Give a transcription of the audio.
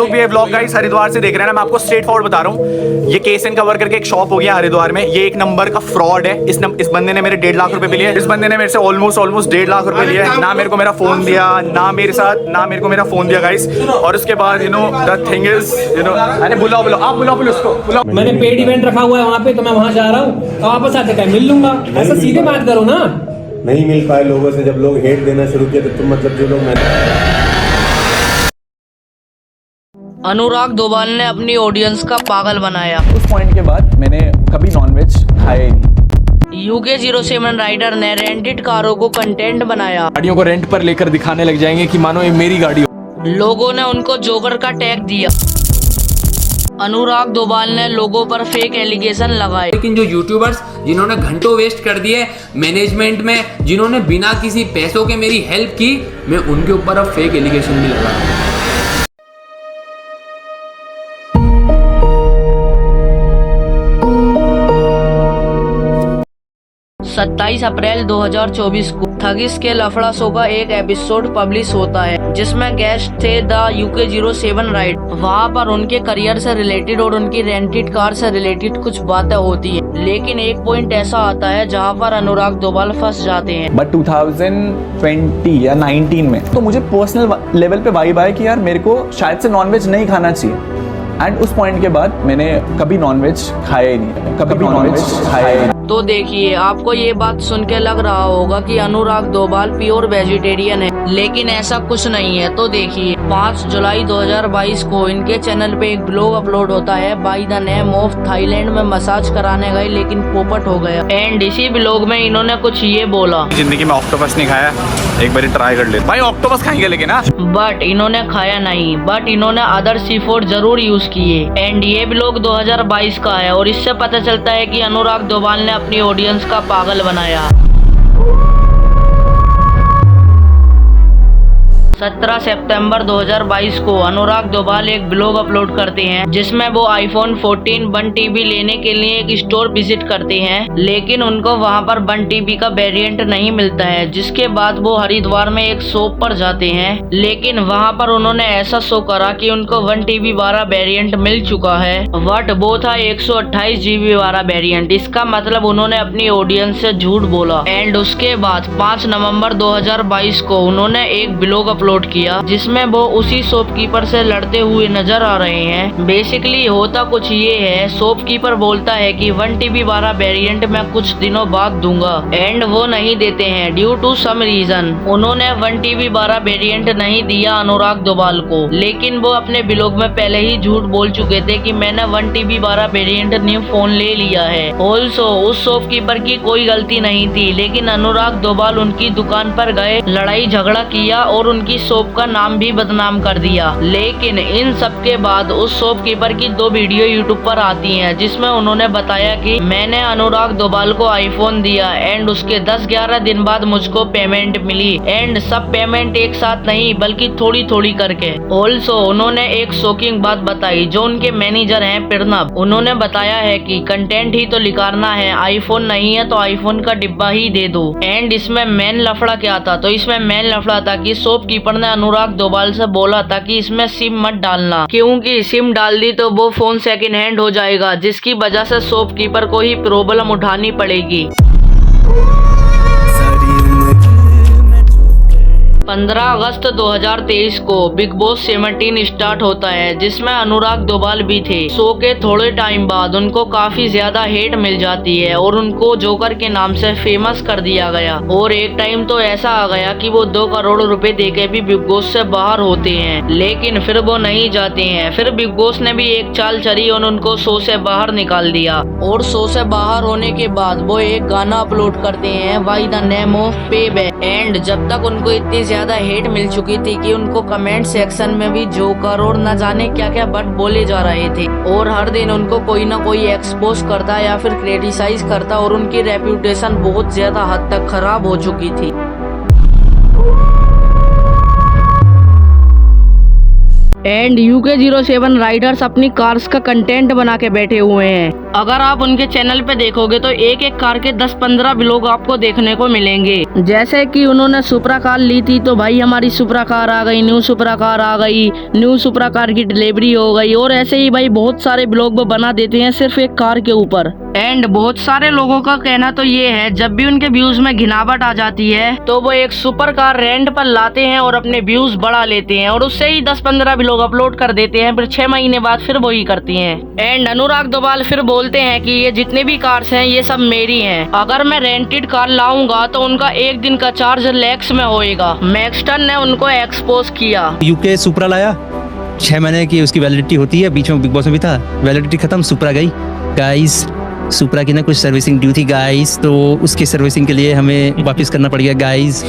तो भी ये ब्लॉग गाइस हरिद्वार से देख रहे हैं ना, मैं आपको स्ट्रेट फॉरवर्ड बता रहा हूँ। ये केसन कवर करके एक शॉप हो गया हरिद्वार में, ये एक नंबर का फ्रॉड है। इस बंदे ने मेरे 1.5 लाख रुपए लिए। इस बंदे ने मेरे से ऑलमोस्ट 1.5 लाख रुपए लिए। ना मेरे को मेरा फोन दिया, ना मेरे को मेरा फोन दिया गाइस। और उसके बाद द थिंग इज अरे बुलाओ आप बुलाओ उसको बुलाओ। मैंने पेड इवेंट रखा हुआ है वहाँ पे, तो मैं वहाँ जा रहा हूँ, वापस आते टाइम मिल लूंगा। ऐसा सीधे बात करो ना। नहीं मिल पाए लोगों से, जब लोग हेट देना शुरू किया तो तुम मतलब जो लोग अनुराग दोबाल ने अपनी ऑडियंस का पागल बनाया। उस पॉइंट के बाद मैंने कभी नॉनवेज खाया ही नहीं। UK07 राइडर ने रेंटेड कारों को कंटेंट बनाया। गाड़ियों को रेंट पर लेकर दिखाने लग जाएंगे कि मानो ये मेरी गाड़ी हो। लोगों ने उनको जोकर का टैग दिया। अनुराग दोबाल ने लोगों पर फेक एलिगेशन लगाए। लेकिन जो यूट्यूबर्स जिन्होंने घंटों वेस्ट कर दिए मैनेजमेंट में, जिन्होंने बिना किसी पैसों के मेरी हेल्प की, मैं उनके ऊपर अब फेक एलिगेशन भी लगा रहा हूं। 27 अप्रैल 2024 को ठगिस के लफड़ा शो का एक एपिसोड पब्लिश होता है, जिसमें गेस्ट थे द UK07 राइड। वहाँ पर उनके करियर से रिलेटेड और उनकी रेंटेड कार से रिलेटेड कुछ बातें होती है, लेकिन एक पॉइंट ऐसा आता है जहाँ पर अनुराग दोबाल फंस जाते हैं। बट 2020 या 19 में तो मुझे पर्सनल लेवल पे वाइब आया कि यार मेरे को शायद से नॉनवेज नहीं खाना चाहिए। एंड उस पॉइंट के बाद मैंने कभी नॉनवेज खाया ही नहीं, कभी नॉनवेज खाया ही नहीं। तो देखिए, आपको ये बात सुन के लग रहा होगा कि अनुराग दोबाल प्योर वेजिटेरियन है, लेकिन ऐसा कुछ नहीं है। तो देखिए, 5 जुलाई 2022 को इनके चैनल पे एक ब्लॉग अपलोड होता है by the name of Thailand में मसाज कराने गए लेकिन पोपट हो गया। एंड इसी ब्लॉग में इन्होंने कुछ ये बोला, जिंदगी में ऑक्टोपस नहीं खाया, एक बार ट्राई कर ले भाई। ऑक्टोपस खाएंगे लेकिन बट इन्होंने खाया नहीं, बट इन्होंने अदर सी फूड जरूर यूज किए। एंड ये ब्लॉग 2022 का है और इससे पता चलता है कि अनुराग दोबाल ने अपनी ऑडियंस का पागल बनाया। 17 सितंबर 2022 को अनुराग दोबाल एक ब्लॉग अपलोड करते हैं, जिसमें वो iPhone 14 1 TB लेने के लिए एक स्टोर विजिट करते हैं, लेकिन उनको वहां पर 1 TB का वेरिएंट नहीं मिलता है। जिसके बाद वो हरिद्वार में एक शॉप पर जाते हैं, लेकिन वहां पर उन्होंने ऐसा शो करा कि उनको 1 TB वाला वेरिएंट मिल चुका है, बट वो था 128 GB वाला वेरिएंट। इसका मतलब उन्होंने अपनी ऑडियंस से झूठ बोला। एंड उसके बाद 5 नवंबर 2022 को उन्होंने एक ब्लॉग अपलोड किया, जिसमें वो उसी शॉपकीपर से लड़ते हुए नजर आ रहे हैं। बेसिकली होता कुछ ये है, शॉपकीपर बोलता है कि 1 TB वाला वेरिएंट मैं कुछ दिनों बाद दूंगा, एंड वो नहीं देते हैं ड्यू टू सम रीजन। उन्होंने 1 TB वाला वेरिएंट नहीं दिया अनुराग दोबाल को, लेकिन वो अपने ब्लॉग में पहले ही झूठ बोल चुके थे कि मैंने 1 TB वाला वेरिएंट न्यू फोन ले लिया है। ऑल्सो उस शॉपकीपर की कोई गलती नहीं थी, लेकिन अनुराग दोबाल उनकी दुकान पर गए, लड़ाई झगड़ा किया और उनकी शॉप का नाम भी बदनाम कर दिया। लेकिन इन सब के बाद उस शॉपकीपर की 2 वीडियो यूट्यूब पर आती हैं, जिसमें उन्होंने बताया कि मैंने अनुराग दोबाल को आईफोन दिया एंड उसके 10-11 दिन बाद मुझको पेमेंट मिली। एंड सब पेमेंट एक साथ नहीं बल्कि थोड़ी थोड़ी करके। ऑल्सो उन्होंने एक शॉकिंग बात बताई, जो उनके मैनेजर हैं प्रणब, उन्होंने बताया है कि कंटेंट ही तो निकालना है, आईफोन नहीं है तो आईफोन का डिब्बा ही दे दो। एंड इसमें मेन लफड़ा क्या था? तो इसमें मेन लफड़ा था कि शॉपकीपर ने अनुराग दोबाल से बोला था कि इसमें सिम मत डालना, क्योंकि सिम डाल दी तो वो फोन सेकंड हैंड हो जाएगा, जिसकी वजह से शॉपकीपर को ही प्रॉब्लम उठानी पड़ेगी। 15 अगस्त 2023 को बिग बॉस 17 स्टार्ट होता है, जिसमें अनुराग दोबाल भी थे। शो के थोड़े टाइम बाद उनको काफी ज्यादा हेट मिल जाती है और उनको जोकर के नाम से फेमस कर दिया गया। और एक टाइम तो ऐसा आ गया कि वो 2 करोड़ रुपए देके भी बिग बॉस से बाहर होते हैं, लेकिन फिर वो नहीं जाते हैं। फिर बिग बॉस ने भी एक चाल चली और उनको शो से बाहर निकाल दिया। और शो से बाहर होने के बाद वो एक गाना अपलोड करते हैं बाय द नेम ऑफ पे बैक। एंड जब तक उनको इतनी ज्यादा हेट मिल चुकी थी कि उनको कमेंट सेक्शन में भी जोकर और न जाने क्या क्या बट बोले जा रहे थे, और हर दिन उनको कोई ना कोई एक्सपोज करता या फिर क्रिटिसाइज करता, और उनकी रेप्यूटेशन बहुत ज्यादा हद तक खराब हो चुकी थी। एंड UK07 राइडर्स अपनी कार्स का कंटेंट बना के बैठे हुए हैं। अगर आप उनके चैनल पे देखोगे तो एक एक कार के 10-15 व्लॉग आपको देखने को मिलेंगे। जैसे कि उन्होंने सुपरा कार ली थी तो भाई हमारी सुपरा कार आ गई, न्यू सुपरा कार आ गई, न्यू सुपरा कार की डिलीवरी हो गई, और ऐसे ही भाई बहुत सारे व्लॉग वो बना देते हैं सिर्फ एक कार के ऊपर। एंड बहुत सारे लोगों का कहना तो ये है जब भी उनके व्यूज में घिनावट आ जाती है तो वो एक सुपर कार रेंट पर लाते हैं और अपने व्यूज बढ़ा लेते हैं और उससे ही 10-15 व्लॉग अपलोड कर देते हैं, फिर 6 महीने बाद फिर वही करती हैं। एंड अनुराग डोभाल फिर बोलते हैं कि ये जितने भी कार्स हैं ये सब मेरी हैं, अगर मैं रेंटेड कार लाऊंगा तो उनका एक दिन का चार्ज लैक्स में होएगा। मैक्सटन ने उनको एक्सपोज किया। UK सुपरा लाया, 6 महीने की उसकी वैलिडिटी होती है, बीच में बिग बॉस में भी था, वैलिडिटी खत्म, सुपरा गई। गाइस सुपरा की ना कुछ सर्विसिंग ड्यू थी गाइस, तो उसकी सर्विसिंग के लिए हमें वापस करना पड़ गया गाइस।